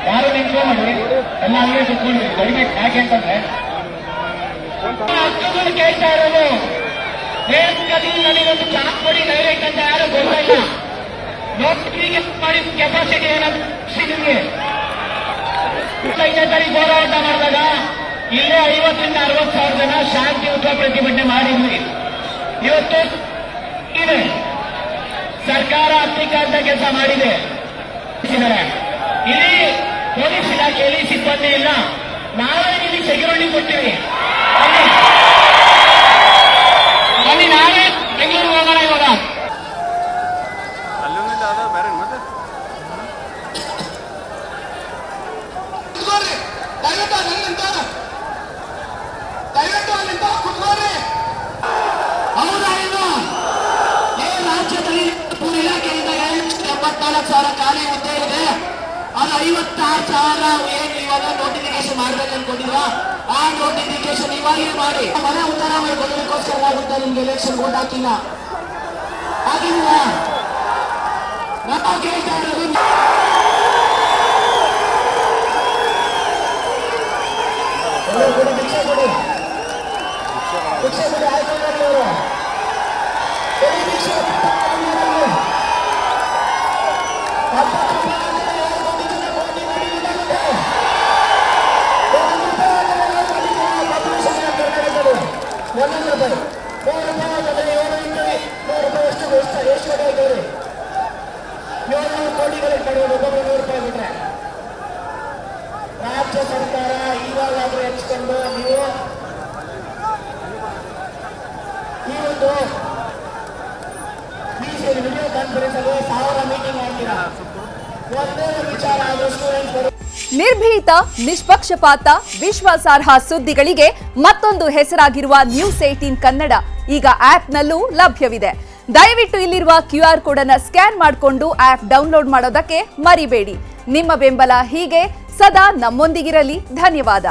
ಯಾರು ನಿಂತ್ಕೊಂಡ್ರಿ ಎಲ್ಲ ಅಲ್ಲೇ ಸುತ್ಕೊಂಡ್ರಿ ದಯವಿಟ್ಟು ಯಾಕೆ ಅಂತಂದ್ರೆ ಕೇಳ್ತಾ ಇರೋದು ನನಗೊಂದು ಚಾಕ್ ಕೊಡಿ ಡೈರೆಕ್ಟ್ ಅಂತ ಯಾರು ಗೊತ್ತಿಲ್ಲ. ನೋಟಿಫಿಕೇಶನ್ ಮಾಡಿ ಕೆಪಾಸಿಟಿ ಏನಾದ್ರು ನಿಮಗೆ 25ನೇ ತಾರೀಕು ಹೋರಾಟ ಮಾಡಿದಾಗ ಇಲ್ಲೇ 50ರಿಂದ 60,000 ಜನ ಶಾಂತಿಯುತ ಪ್ರತಿಭಟನೆ ಮಾಡಿದ್ವಿ. ಇವತ್ತು ಇದೆ ಸರ್ಕಾರ ಅಧಿಕಾರದ ಕೆಲಸ ಮಾಡಿದೆ. ಇಲ್ಲಿ ಪೊಲೀಸ್ ಇಲಾಖೆಯಲ್ಲಿ ಸಿಬ್ಬಂದಿ ಇಲ್ಲ. ನಾವೇ ಇಲ್ಲಿ ಸೆಕ್ಯೂರಿಟಿ ಕೊಡ್ತೀವಿ. ಅಲ್ಲಿ ನಾವೇ ಬೆಂಗಳೂರು ಹೋಗೋಣ ಇವಾಗ. ದಯವಿಟ್ಟು ಅಲ್ಲಿಂದ ಕುತ್ಕೋರಿ. ಹೌದಾ ಇದು ರಾಜ್ಯದಲ್ಲಿ ಇಲಾಖೆಯಿಂದ 74,000 ಖಾಲಿ ಹುದ್ದೆ ಇದೆ. ಅದು 56,000 ಏನು ಇವಾಗ ನೋಟಿಫಿಕೇಶನ್ ಮಾಡ್ಬೇಕು ಅನ್ಕೊಂಡಿದ್ರ ಆ ನೋಟಿಫಿಕೇಶನ್ ಇವಾಗಲೇ ಮಾಡಿ ಮನೆ ಉತ್ತರ ಕೊಡೋದಕ್ಕೋಸ್ಕರ ಆಗುತ್ತೆ. ನಿಮ್ಗೆ ಎಲೆಕ್ಷನ್ ವೋಟ್ ಹಾಕಿಲ್ಲ ಆಗಿಲ್ಲ. ನಾವು ಕೇಳ್ತಾ ಇರೋದು ಭಿಕ್ಷೆ ಕೊಡಿ, ಭಿಕ್ಷೆ ಕೊಡಿ. ಆಯ್ತು ಭಿಕ್ಷೆ ರಾಜ್ಯ ಸರ್ಕಾರ ಇವಾಗಾದ್ರೂ ಹೆಚ್ಚಿಕೊಂಡು ನೀವು ಈ ಒಂದು ವಿಡಿಯೋ ಕಾನ್ಫರೆನ್ಸ್ ಅಲ್ಲಿ 1000 ಮೀಟಿಂಗ್ ಮಾಡ್ತೀರಾ. ಒಂದೇ ವಿಚಾರ ಆದ್ರೂ ಸ್ಟೂಡೆಂಟ್ಸ್ ನಿರ್ಭೀತ, ನಿಷ್ಪಕ್ಷಪಾತ, ವಿಶ್ವಾಸಾರ್ಹ ಸುದ್ದಿಗಳಿಗೆ ಮತ್ತೊಂದು ಹೆಸರಾಗಿರುವ ನ್ಯೂಸ್ 18 ಕನ್ನಡ ಈಗ ಆಪ್ನಲ್ಲೂ ಲಭ್ಯವಿದೆ. ದಯವಿಟ್ಟು ಇಲ್ಲಿರುವ QR ಕೋಡ್ ಅನ್ನು ಸ್ಕ್ಯಾನ್ ಮಾಡಿಕೊಂಡು ಆಪ್ ಡೌನ್ಲೋಡ್ ಮಾಡೋದಕ್ಕೆ ಮರಿಬೇಡಿ. ನಿಮ್ಮ ಬೆಂಬಲ ಹೀಗೆ ಸದಾ ನಮ್ಮೊಂದಿಗಿರಲಿ. ಧನ್ಯವಾದ.